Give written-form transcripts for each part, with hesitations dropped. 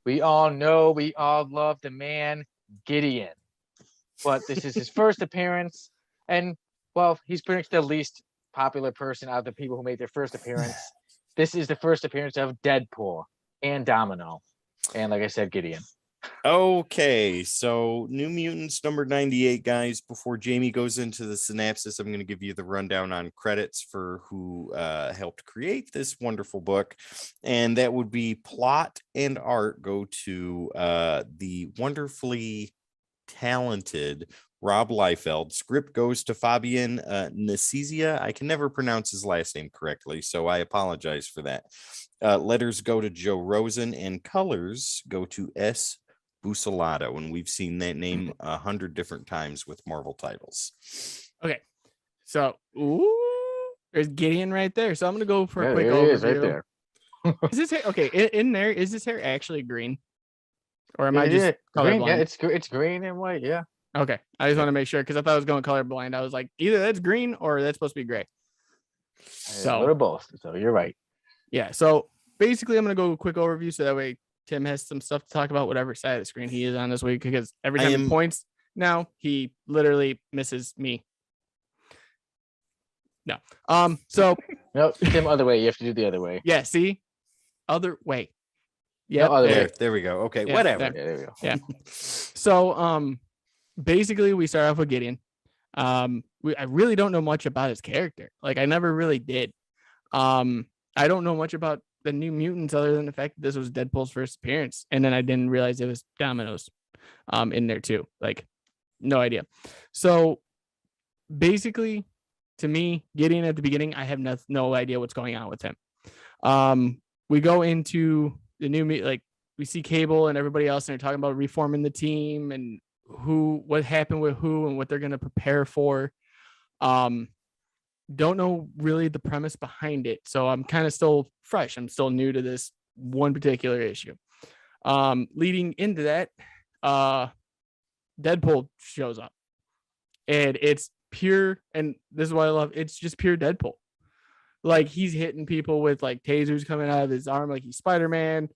We all know, we all love the man Gideon, but this is his first appearance, and well, he's pretty much the least popular person out of the people who made their first appearance. This is the first appearance of Deadpool and Domino, and like I said, Gideon. Okay, so New Mutants number 98, guys. Before Jamie goes into the synopsis, I'm going to give you the rundown on credits for who helped create this wonderful book. And that would be plot and art go to the wonderfully talented Rob Liefeld. Script goes to Fabian Nacizia. I can never pronounce his last name correctly, so I apologize for that. Letters go to Joe Rosen, and colors go to S. Bucelato, and we've seen that name 100 different times with Marvel titles. Okay, so there's Gideon right there. So I'm gonna go for a quick overview. Is right there. Is this hair okay? In there, is this hair actually green, or am I just green? colorblind? Yeah, it's green and white. Yeah. Okay, I just want to make sure because I thought I was going colorblind. I was like, either that's green or that's supposed to be gray. So a little both. So you're right. Yeah. So basically, I'm gonna go a quick overview so that way Tim has some stuff to talk about, whatever side of the screen he is on this week, because every time he points now, he literally misses me. No. So no, Tim, other way. You have to do the other way. Yeah. See, other way. Yeah. No, there we go. Okay. Yeah, whatever. There we go. Yeah. So, basically, we start off with Gideon. I really don't know much about his character. Like, I never really did. I don't know much about the New Mutants other than the fact that this was Deadpool's first appearance, and then I didn't realize it was Domino's in there too. Like, no idea. So basically, to me, Gideon at the beginning, I have no idea what's going on with him. We go into the we see Cable and everybody else, and they're talking about reforming the team and what happened with who and what they're going to prepare for. Don't know really the premise behind it, so I'm kind of still fresh. I'm still new to this one particular issue. Leading into that, Deadpool shows up, and it's pure, and this is what I love, it's just pure Deadpool. Like, he's hitting people with like tasers coming out of his arm like he's Spider-Man,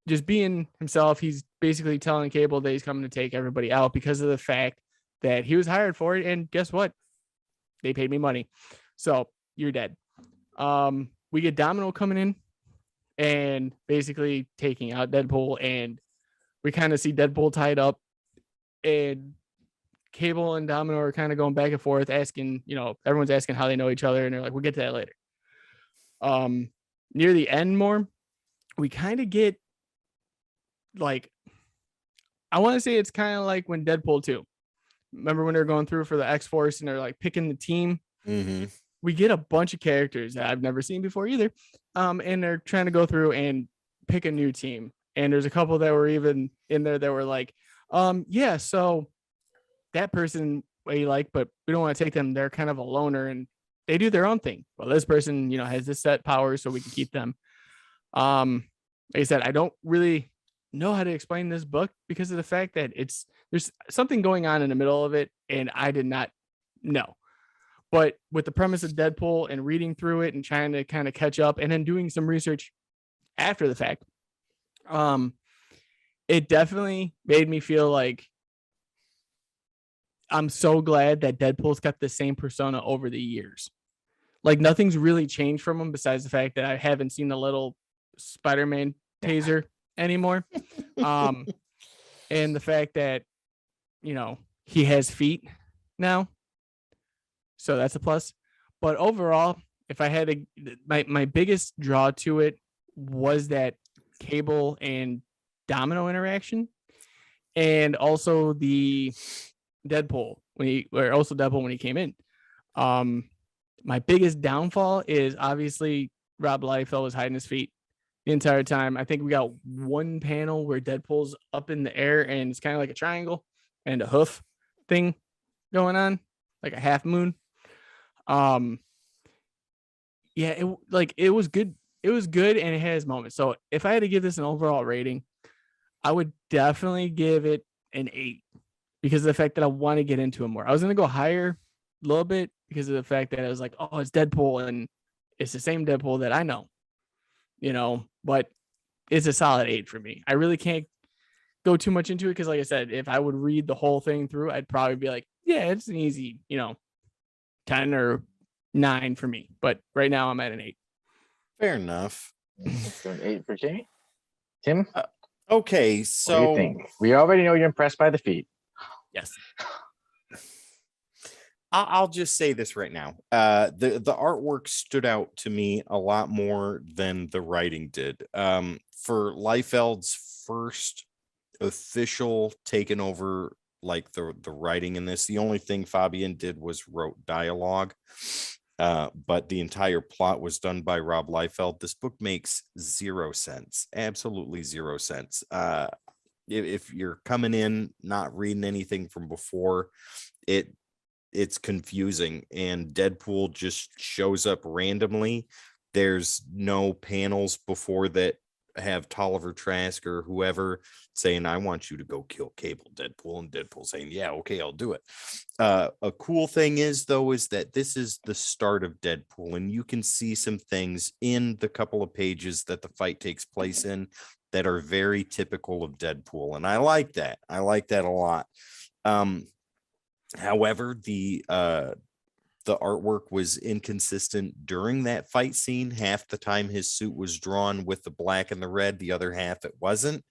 just being himself. He's basically telling Cable that he's coming to take everybody out because of the fact that he was hired for it, and guess what? They paid me money. So you're dead. We get Domino coming in and basically taking out Deadpool, and we kind of see Deadpool tied up, and Cable and Domino are kind of going back and forth asking, everyone's asking how they know each other, and they're like, we'll get to that later. Near the end more, we kind of get like, I want to say it's kind of like when Deadpool 2. Remember when they're going through for the X-Force and they're like picking the team? Mm-hmm. We get a bunch of characters that I've never seen before either. And they're trying to go through and pick a new team. And there's a couple that were even in there that were like, yeah, so that person we like, but we don't want to take them. They're kind of a loner and they do their own thing. Well, this person, has this set power, so we can keep them. Like I said, I don't really know how to explain this book because of the fact that there's something going on in the middle of it, and I did not know. But with the premise of Deadpool and reading through it and trying to kind of catch up and then doing some research after the fact, it definitely made me feel like I'm so glad that Deadpool's kept the same persona over the years. Like, nothing's really changed from him besides the fact that I haven't seen the little Spider-Man taser anymore. And the fact that, he has feet now. So that's a plus. But overall, if I had my biggest draw to it was that Cable and Domino interaction, and also the Deadpool when he came in. My biggest downfall is obviously Rob Liefeld was hiding his feet the entire time. I think we got one panel where Deadpool's up in the air and it's kind of like a triangle and a hoof thing going on, like a half moon. Yeah, it was good. It was good and it has moments. So if I had to give this an overall rating, I would definitely give it an 8 because of the fact that I want to get into it more. I was going to go higher a little bit because of the fact that I was like, oh, it's Deadpool and it's the same Deadpool that I know, but it's a solid 8 for me. I really can't go too much into it because, like I said, if I would read the whole thing through, I'd probably be like, yeah, it's an easy, 10 or 9 for me. But right now I'm at an 8. Fair enough. So an 8 for Jamie. Tim, Okay, what do so you think? We already know you're impressed by the feet. Yes. I'll just say this right now. The artwork stood out to me a lot more than the writing did. For Liefeld's first official taken over, like the writing in this, the only thing Fabian did was wrote dialogue. But the entire plot was done by Rob Liefeld. This book makes 0 sense, absolutely 0 sense. If you're coming in not reading anything from before, it's confusing, and Deadpool just shows up randomly. There's no panels before that have Tolliver Trask or whoever saying, I want you to go kill Cable, Deadpool, and Deadpool saying, yeah, okay, I'll do it. A cool thing is that this is the start of Deadpool, and you can see some things in the couple of pages that the fight takes place in that are very typical of Deadpool, and I like that a lot. However, the artwork was inconsistent during that fight scene. Half the time his suit was drawn with the black and the red, the other half it wasn't.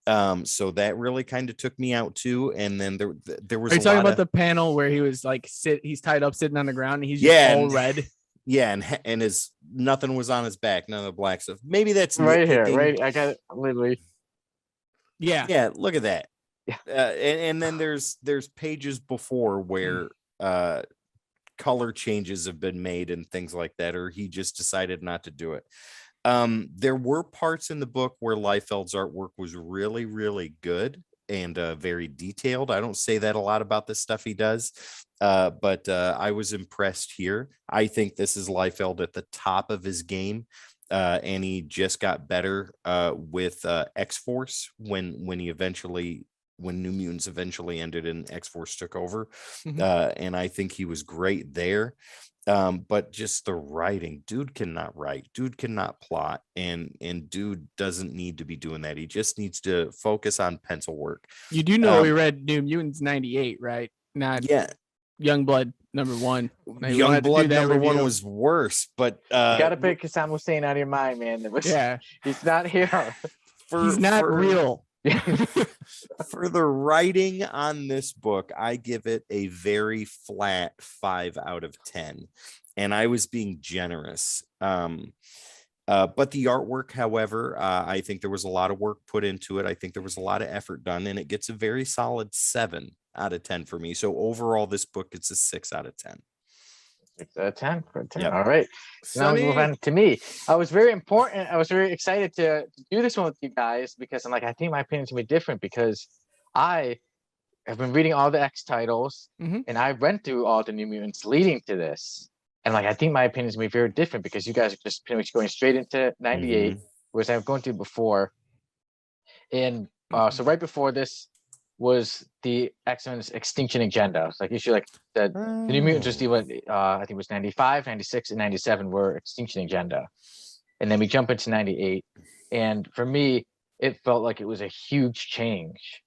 So that really kind of took me out too. And then there was Are you talking about the panel where he was like he's tied up sitting on the ground and he's just all red? Yeah, and his nothing was on his back, none of the black stuff. Maybe that's right here, right? I got it literally. Yeah, look at that. Yeah. And then there's pages before where color changes have been made and things like that, or he just decided not to do it. There were parts in the book where Liefeld's artwork was really, really good and very detailed. I don't say that a lot about the stuff he does, but I was impressed here. I think this is Liefeld at the top of his game. And he just got better with X-Force when New Mutants eventually ended and X-Force took over. And I think he was great there. But just the writing, dude cannot write, dude cannot plot, and dude doesn't need to be doing that. He just needs to focus on pencil work. You do know we read New Mutants 98, right? Not Youngblood #1. Youngblood #1 was worse, but you gotta pick Hassan Hussein out of your mind, man. He's not here. He's not real. For the writing on this book, I give it a very flat 5 out of 10, and I was being generous. But the artwork, however, I think there was a lot of work put into it. I think there was a lot of effort done, and it gets a very solid 7 out of 10 for me. So overall, this book gets a 6 out of 10. 6 out of 10 for 10. Yep. All right. Now we move on to me. I was very excited to do this one with you guys because I think my opinion's gonna be different because I have been reading all the X titles and I went through all the New Mutants leading to this. And I think my opinion's gonna be very different because you guys are just pretty much going straight into 98, whereas I'm going through before. And so right before this was the X-Men's Extinction Agenda. It's issue the New Mutants was I think it was 95, 96, and 97 were Extinction Agenda. And then we jump into 98. And for me, it felt like it was a huge change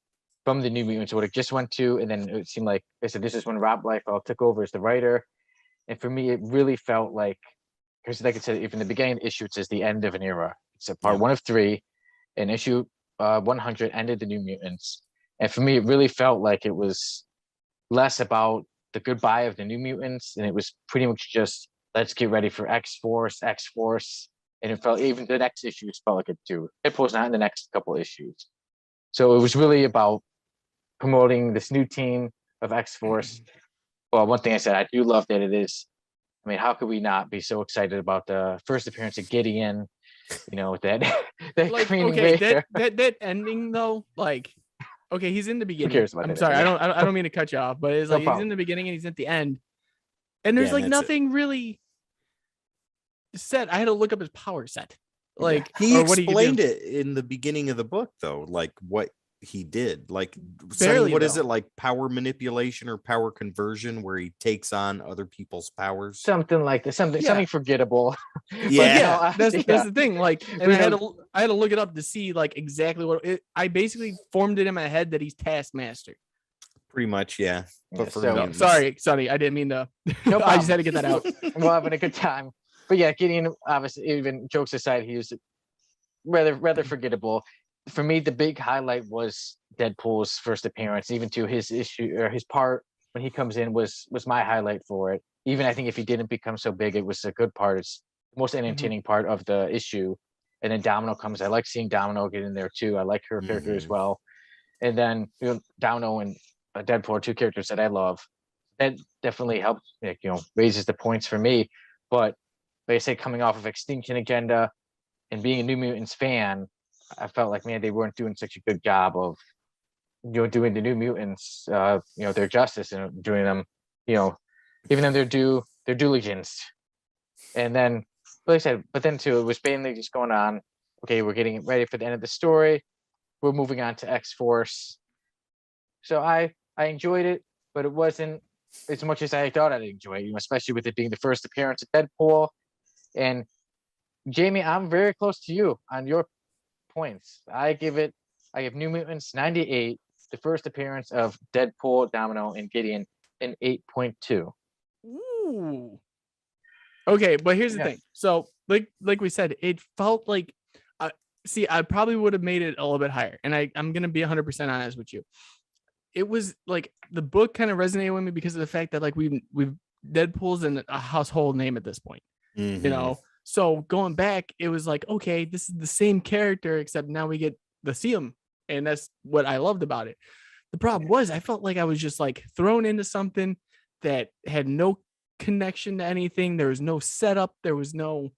from the New Mutants, what it just went to. And then it seemed like I said, this is when Rob Liefeld took over as the writer. And for me, it really felt like, because like I said, even the beginning of the issue, it says the end of an era. It's a part 1 of 3. And issue 100 ended the New Mutants. And for me, it really felt like it was less about the goodbye of the New Mutants, and it was pretty much just, let's get ready for X-Force. And it felt, even the next issues felt like it too. Deadpool's not in the next couple issues. So it was really about promoting this new team of X-Force. Well, one thing I said, I do love that it is, how could we not be so excited about the first appearance of Gideon, that green that ending though, okay, he's in the beginning. Who cares about I'm that? sorry, I don't mean to cut you off, but it's No he's problem. in the beginning and he's at the end, and there's nothing really said. I had to look up his power set. He explained it in the beginning of the book, though, what he did. Barely, what is it, power manipulation or power conversion, where he takes on other people's powers? Something like this, something forgettable. yeah, that's the thing. Like, and We I had know- to look it up to see like exactly what I basically formed it in my head that he's Taskmaster. Pretty much, yeah. Yeah, But for so- mutants. Sorry, Sonny, I didn't mean to. No I just problem. had to get that out. We're having a good time. But yeah, Gideon, obviously, even jokes aside, he was rather forgettable. For me, the big highlight was Deadpool's first appearance. Even to his issue or his part when he comes in was my highlight for it. Even I think if he didn't become so big, it was a good part. It's the most entertaining part of the issue. And then Domino comes. I like seeing Domino get in there too. I like her character as well. And then Domino and Deadpool are two characters that I love. That definitely helps, like, raises the points for me. But like I say, coming off of Extinction Agenda and being a New Mutants fan, I felt like, man, they weren't doing such a good job of doing the New Mutants their justice and doing them, giving them their due diligence. And then, like I said, but then too, it was mainly just going on. Okay, we're getting ready for the end of the story. We're moving on to X-Force. So I enjoyed it, but it wasn't as much as I thought I'd enjoy it, especially with it being the first appearance of Deadpool. And Jamie, I'm very close to you on your points. I give New Mutants 98, the first appearance of Deadpool, Domino, and Gideon, an 8.2. Ooh. Okay, but here's the Yeah. thing. So, like we said, it felt like, I probably would have made it a little bit higher, and I'm gonna be 100% honest with you. It was like the book kind of resonated with me because of the fact that like we've Deadpool's in a household name at this point, So going back, it was like, okay, this is the same character except now we get to see him, and that's what I loved about it. The problem was I felt like I was just like thrown into something that had no connection to anything. There was no setup. There was no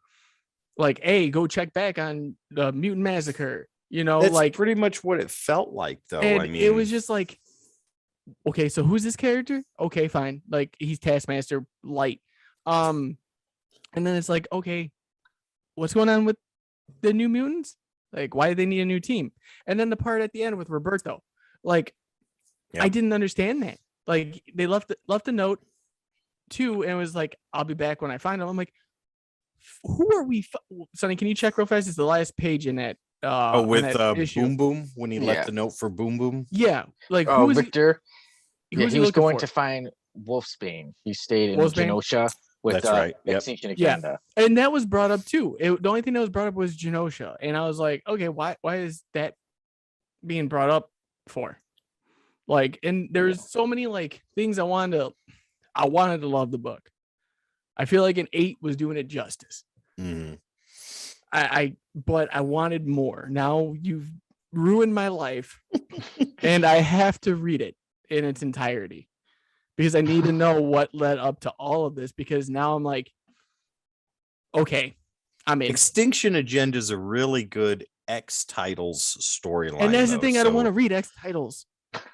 like, hey, go check back on the Mutant Massacre. That's like pretty much what it felt like, though. and I mean, it was just like, okay, so who's this character? Okay, fine. Like he's Taskmaster light. And then it's like, okay, what's going on with the New Mutants? Like, why do they need a new team? And then the part at the end with Roberto, like, Yep. I didn't understand that. Like, they left a note too, and it was like, I'll be back when I find him. I'm like, who are we? Sonny, can you check real fast? It's the last page in that. with issue. Boom Boom when he Yeah. left the note for Boom Boom. Yeah, like Oh, who is Victor. he? Who's He was looking going for? to find Wolfsbane. He stayed in Wolfsbane? Genosha with That's right. Yep. Extinction Yeah. Agenda. And that was brought up too. The only thing that was brought up was Genosha, and I was like, okay, why is that being brought up for? Like, and there's so many like things I wanted to love the book. I feel like an 8 was doing it justice. Mhm. But I wanted more. Now you've ruined my life, and I have to read it in its entirety because I need to know what led up to all of this. Because now I'm like, okay, I'm in. Extinction Agenda is a really good X Titles storyline. And that's the though, thing, I don't so- want to read X Titles.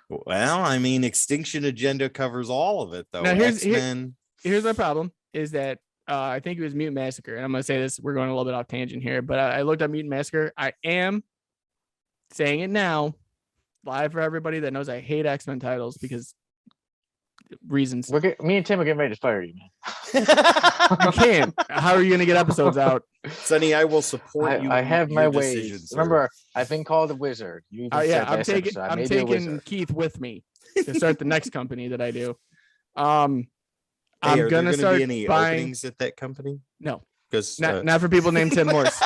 Well, I mean, Extinction Agenda covers all of it, though. Now, X-Men. Here's my problem is that I think it was Mutant Massacre. And I'm going to say this, we're going a little bit off tangent here, but I looked up Mutant Massacre. I am saying it now, live for everybody that knows I hate X-Men titles because reasons. Me and Tim are getting ready to fire you, man. You can't. How are you going to get episodes out? Sonny, I will support you. I in have my your ways. decisions, sir. Remember, I've been called a wizard. You even said I'm last taking episode, I I'm made you a taking wizard. Keith with me to start the next company that I do. Hey, I'm are gonna there start be any buying. openings at that company? No, Because not for people named Tim Morse.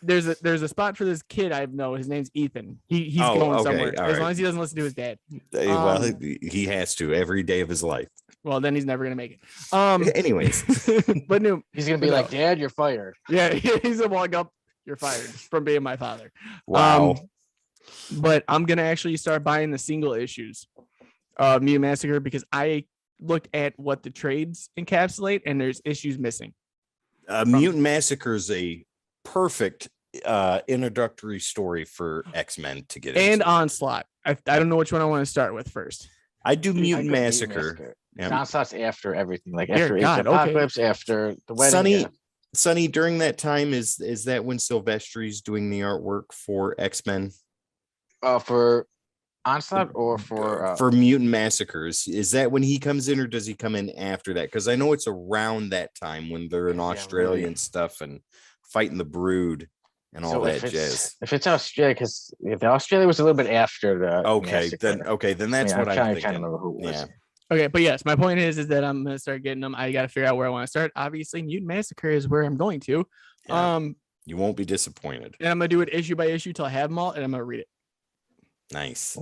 There's a spot for this kid I know. His name's Ethan. He's Oh, going okay, somewhere all as right. long as he doesn't listen to his dad. well, he has to every day of his life. Well, then he's never gonna make it. Anyways, But no, He's gonna be No. like, Dad, you're fired. yeah, he's gonna walk up. You're fired from being my father. wow. But I'm gonna actually start buying the single issues of Mutant Massacre because I looked at what the trades encapsulate and there's issues missing. Mutant Massacre is a perfect introductory story for X-Men to get And into. Onslaught. I don't know which one I want to start with first. I do I Mutant go Massacre. Yep. Onslaught's after everything, like Dear after God, Age of okay. Apocalypse, after the wedding. Sonny, yeah. Sonny, during that time, is that when Silvestri's doing the artwork for X-Men? For Onslaught or for Mutant Massacres. Is that when he comes in, or does he come in after that? Because I know it's around that time when they're in Australia really. and stuff and fighting the Brood and all that jazz. If it's Australia, because if Australia was a little bit after the then that's what I'm trying thinking. to remember who it was. Yeah. Okay, but yes, my point is that I'm gonna start getting them. I gotta figure out where I want to start. Obviously, Mutant Massacre is where I'm going to. Yeah. You won't be disappointed. And I'm gonna do it issue by issue till I have them all, and I'm gonna read it. Nice.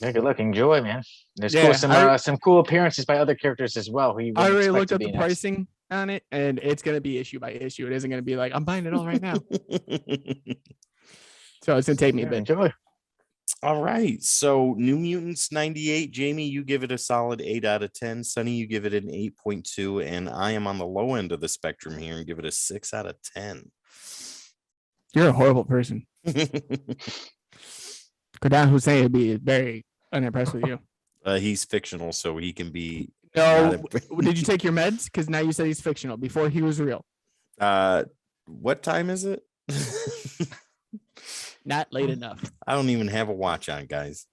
Yeah, good luck. Enjoy, man. There's some cool appearances by other characters as well. I already looked at the pricing on it, and it's gonna be issue by issue. It isn't gonna be like I'm buying it all right now. So it's gonna take me a bit. Enjoy. All right. So New Mutants 98. Jamie, you give it a solid 8 out of 10. Sonny, you give it an 8.2. And I am on the low end of the spectrum here and give it a 6 out of 10. You're a horrible person. Kadan Hussein would be very unimpressed with you. He's fictional, so he can be. No, did you take your meds? Because now you said he's fictional. Before he was real. What time is it? Not late enough. I don't even have a watch on, guys.